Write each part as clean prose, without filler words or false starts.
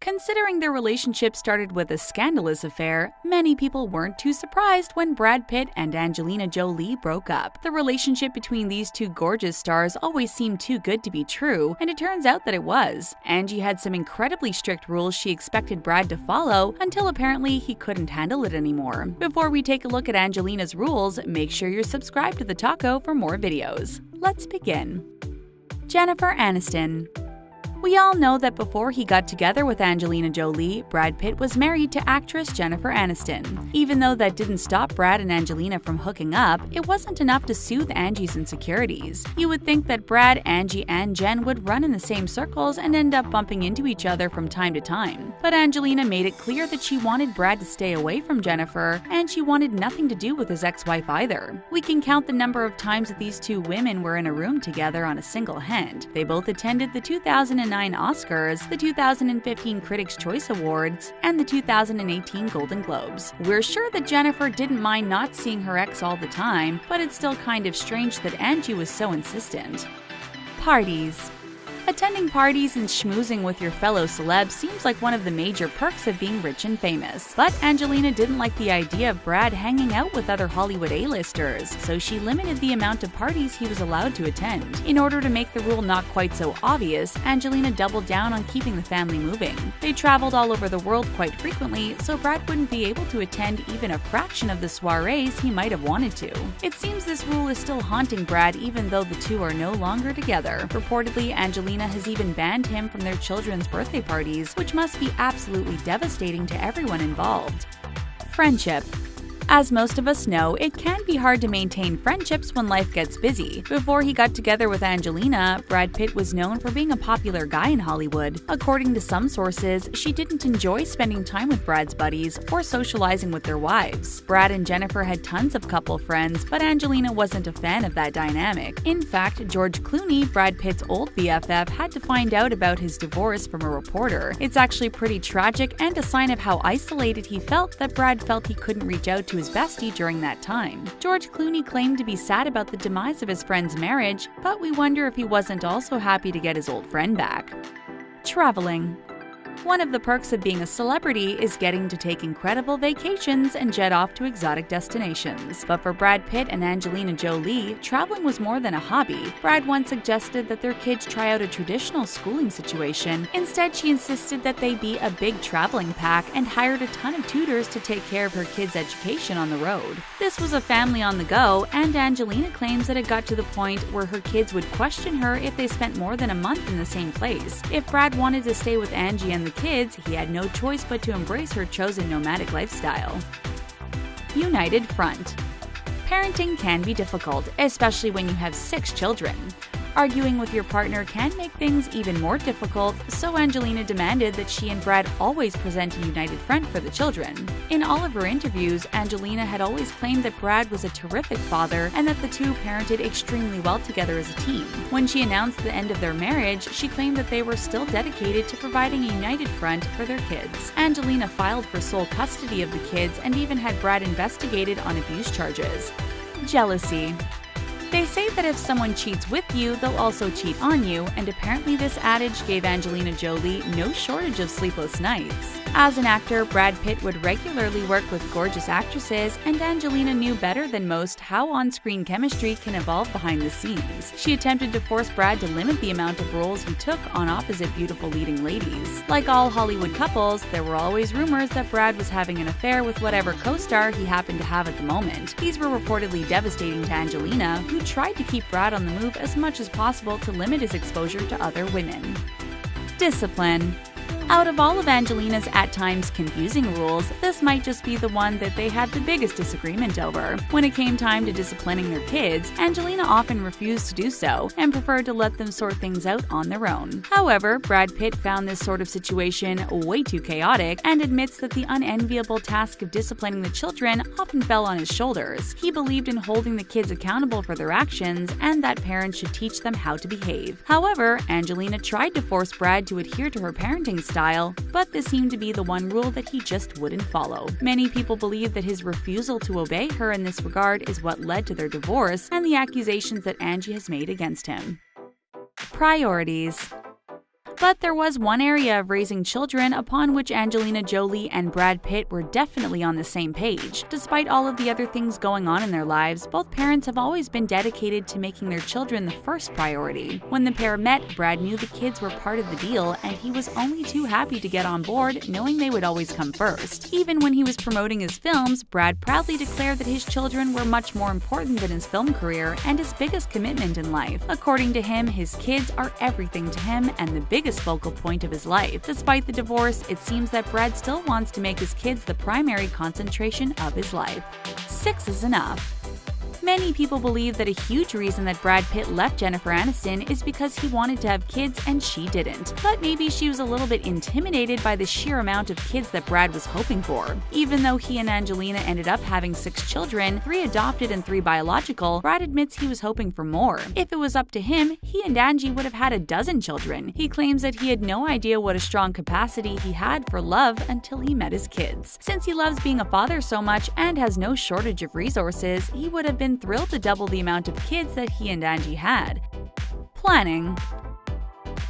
Considering their relationship started with a scandalous affair, many people weren't too surprised when Brad Pitt and Angelina Jolie broke up. The relationship between these two gorgeous stars always seemed too good to be true, and it turns out that it was. Angie had some incredibly strict rules she expected Brad to follow until apparently he couldn't handle it anymore. Before we take a look at Angelina's rules, make sure you're subscribed to the Taco for more videos. Let's begin. Jennifer Aniston. We all know that before he got together with Angelina Jolie, Brad Pitt was married to actress Jennifer Aniston. Even though that didn't stop Brad and Angelina from hooking up, it wasn't enough to soothe Angie's insecurities. You would think that Brad, Angie, and Jen would run in the same circles and end up bumping into each other from time to time. But Angelina made it clear that she wanted Brad to stay away from Jennifer, and she wanted nothing to do with his ex-wife either. We can count the number of times that these two women were in a room together on a single hand. They both attended the 2009 Oscars, the 2015 Critics' Choice Awards, and the 2018 Golden Globes. We're sure that Jennifer didn't mind not seeing her ex all the time, but it's still kind of strange that Angie was so insistent. Parties. Attending parties and schmoozing with your fellow celebs seems like one of the major perks of being rich and famous. But Angelina didn't like the idea of Brad hanging out with other Hollywood A-listers, so she limited the amount of parties he was allowed to attend. In order to make the rule not quite so obvious, Angelina doubled down on keeping the family moving. They traveled all over the world quite frequently, so Brad wouldn't be able to attend even a fraction of the soirees he might have wanted to. It seems this rule is still haunting Brad even though the two are no longer together. Reportedly, Angelina has even banned him from their children's birthday parties, which must be absolutely devastating to everyone involved. Friendship. As most of us know, it can be hard to maintain friendships when life gets busy. Before he got together with Angelina, Brad Pitt was known for being a popular guy in Hollywood. According to some sources, she didn't enjoy spending time with Brad's buddies or socializing with their wives. Brad and Jennifer had tons of couple friends, but Angelina wasn't a fan of that dynamic. In fact, George Clooney, Brad Pitt's old BFF, had to find out about his divorce from a reporter. It's actually pretty tragic and a sign of how isolated he felt that Brad felt he couldn't reach out to his bestie during that time. George Clooney claimed to be sad about the demise of his friend's marriage, but we wonder if he wasn't also happy to get his old friend back. Traveling. One of the perks of being a celebrity is getting to take incredible vacations and jet off to exotic destinations. But for Brad Pitt and Angelina Jolie, traveling was more than a hobby. Brad once suggested that their kids try out a traditional schooling situation. Instead, she insisted that they be a big traveling pack and hired a ton of tutors to take care of her kids' education on the road. This was a family on the go, and Angelina claims that it got to the point where her kids would question her if they spent more than a month in the same place. If Brad wanted to stay with Angie and the kids, he had no choice but to embrace her chosen nomadic lifestyle. United front. Parenting can be difficult, especially when you have 6 children. Arguing with your partner can make things even more difficult, so Angelina demanded that she and Brad always present a united front for the children. In all of her interviews, Angelina had always claimed that Brad was a terrific father and that the two parented extremely well together as a team. When she announced the end of their marriage, she claimed that they were still dedicated to providing a united front for their kids. Angelina filed for sole custody of the kids and even had Brad investigated on abuse charges. Jealousy. They say that if someone cheats with you, they'll also cheat on you, and apparently this adage gave Angelina Jolie no shortage of sleepless nights. As an actor, Brad Pitt would regularly work with gorgeous actresses, and Angelina knew better than most how on-screen chemistry can evolve behind the scenes. She attempted to force Brad to limit the amount of roles he took on opposite beautiful leading ladies. Like all Hollywood couples, there were always rumors that Brad was having an affair with whatever co-star he happened to have at the moment. These were reportedly devastating to Angelina, who tried to keep Brad on the move as much as possible to limit his exposure to other women. Discipline. Out of all of Angelina's at times confusing rules, this might just be the one that they had the biggest disagreement over. When it came time to disciplining their kids, Angelina often refused to do so and preferred to let them sort things out on their own. However, Brad Pitt found this sort of situation way too chaotic and admits that the unenviable task of disciplining the children often fell on his shoulders. He believed in holding the kids accountable for their actions and that parents should teach them how to behave. However, Angelina tried to force Brad to adhere to her parenting style, but this seemed to be the one rule that he just wouldn't follow. Many people believe that his refusal to obey her in this regard is what led to their divorce and the accusations that Angie has made against him. Priorities. But there was one area of raising children upon which Angelina Jolie and Brad Pitt were definitely on the same page. Despite all of the other things going on in their lives, both parents have always been dedicated to making their children the first priority. When the pair met, Brad knew the kids were part of the deal, and he was only too happy to get on board, knowing they would always come first. Even when he was promoting his films, Brad proudly declared that his children were much more important than his film career and his biggest commitment in life. According to him, his kids are everything to him and the biggest focal point of his life. Despite the divorce, it seems that Brad still wants to make his kids the primary concentration of his life. 6 is enough. Many people believe that a huge reason that Brad Pitt left Jennifer Aniston is because he wanted to have kids and she didn't. But maybe she was a little bit intimidated by the sheer amount of kids that Brad was hoping for. Even though he and Angelina ended up having 6 children, 3 adopted and 3 biological, Brad admits he was hoping for more. If it was up to him, he and Angie would have had a dozen children. He claims that he had no idea what a strong capacity he had for love until he met his kids. Since he loves being a father so much and has no shortage of resources, he would have been thrilled to double the amount of kids that he and Angie had. Planning.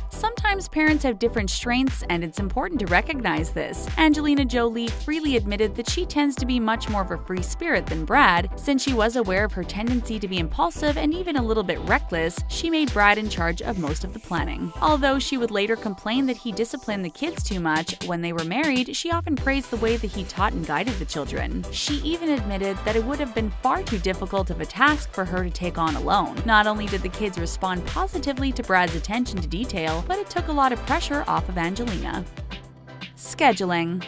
Sometimes parents have different strengths, and it's important to recognize this. Angelina Jolie freely admitted that she tends to be much more of a free spirit than Brad. Since she was aware of her tendency to be impulsive and even a little bit reckless, she made Brad in charge of most of the planning. Although she would later complain that he disciplined the kids too much, when they were married, she often praised the way that he taught and guided the children. She even admitted that it would have been far too difficult of a task for her to take on alone. Not only did the kids respond positively to Brad's attention to detail, but it took a lot of pressure off of Angelina. Scheduling.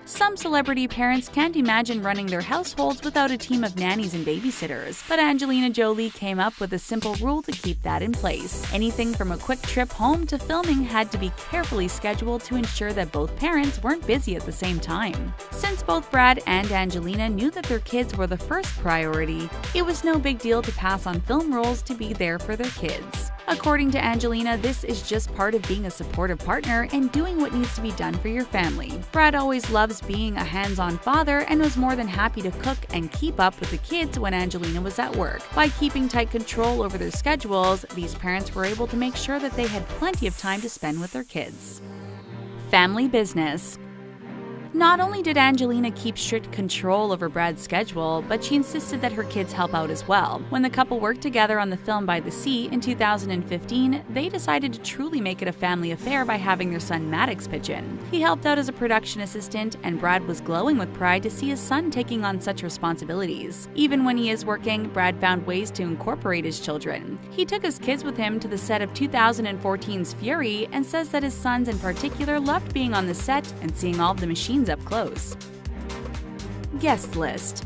Some celebrity parents can't imagine running their households without a team of nannies and babysitters, but Angelina Jolie came up with a simple rule to keep that in place. Anything from a quick trip home to filming had to be carefully scheduled to ensure that both parents weren't busy at the same time. Since both Brad and Angelina knew that their kids were the first priority, it was no big deal to pass on film roles to be there for their kids. According to Angelina, this is just part of being a supportive partner and doing what needs to be done for your family. Brad always loves being a hands-on father and was more than happy to cook and keep up with the kids when Angelina was at work. By keeping tight control over their schedules, these parents were able to make sure that they had plenty of time to spend with their kids. Family business. Not only did Angelina keep strict control over Brad's schedule, but she insisted that her kids help out as well. When the couple worked together on the film By the Sea in 2015, they decided to truly make it a family affair by having their son Maddox pitch in. He helped out as a production assistant, and Brad was glowing with pride to see his son taking on such responsibilities. Even when he is working, Brad found ways to incorporate his children. He took his kids with him to the set of 2014's Fury and says that his sons in particular loved being on the set and seeing all of the machines up close. Guest list.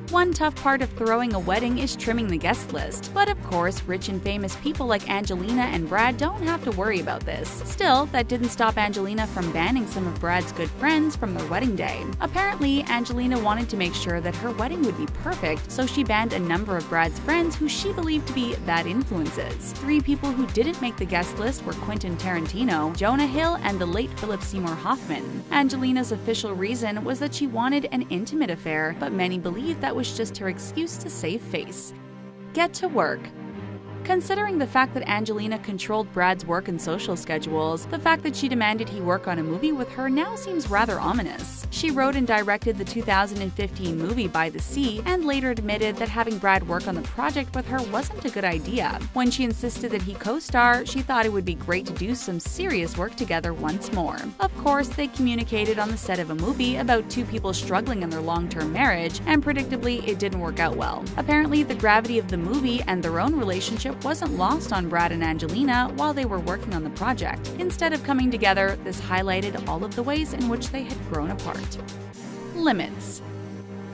One tough part of throwing a wedding is trimming the guest list, but of course, rich and famous people like Angelina and Brad don't have to worry about this. Still, that didn't stop Angelina from banning some of Brad's good friends from their wedding day. Apparently, Angelina wanted to make sure that her wedding would be perfect, so she banned a number of Brad's friends who she believed to be bad influences. 3 people who didn't make the guest list were Quentin Tarantino, Jonah Hill, and the late Philip Seymour Hoffman. Angelina's official reason was that she wanted an intimate affair, but many believe that was just her excuse to save face. Get to work. Considering the fact that Angelina controlled Brad's work and social schedules, the fact that she demanded he work on a movie with her now seems rather ominous. She wrote and directed the 2015 movie By the Sea and later admitted that having Brad work on the project with her wasn't a good idea. When she insisted that he co-star, she thought it would be great to do some serious work together once more. Of course, they communicated on the set of a movie about 2 people struggling in their long-term marriage, and predictably, it didn't work out well. Apparently, the gravity of the movie and their own relationship wasn't lost on Brad and Angelina while they were working on the project. Instead of coming together, this highlighted all of the ways in which they had grown apart. Limits.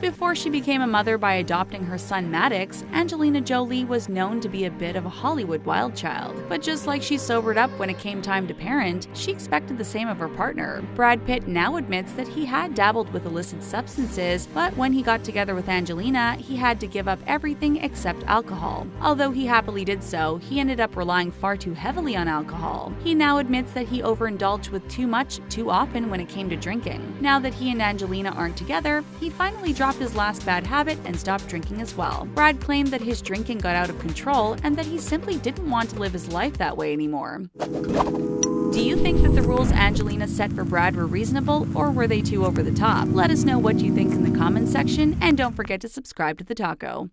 Before she became a mother by adopting her son Maddox, Angelina Jolie was known to be a bit of a Hollywood wild child. But just like she sobered up when it came time to parent, she expected the same of her partner. Brad Pitt now admits that he had dabbled with illicit substances, but when he got together with Angelina, he had to give up everything except alcohol. Although he happily did so, he ended up relying far too heavily on alcohol. He now admits that he overindulged with too much too often when it came to drinking. Now that he and Angelina aren't together, he finally dropped off his last bad habit and stopped drinking as well. Brad claimed that his drinking got out of control and that he simply didn't want to live his life that way anymore. Do you think that the rules Angelina set for Brad were reasonable, or were they too over the top? Let us know what you think in the comments section, and don't forget to subscribe to The Taco.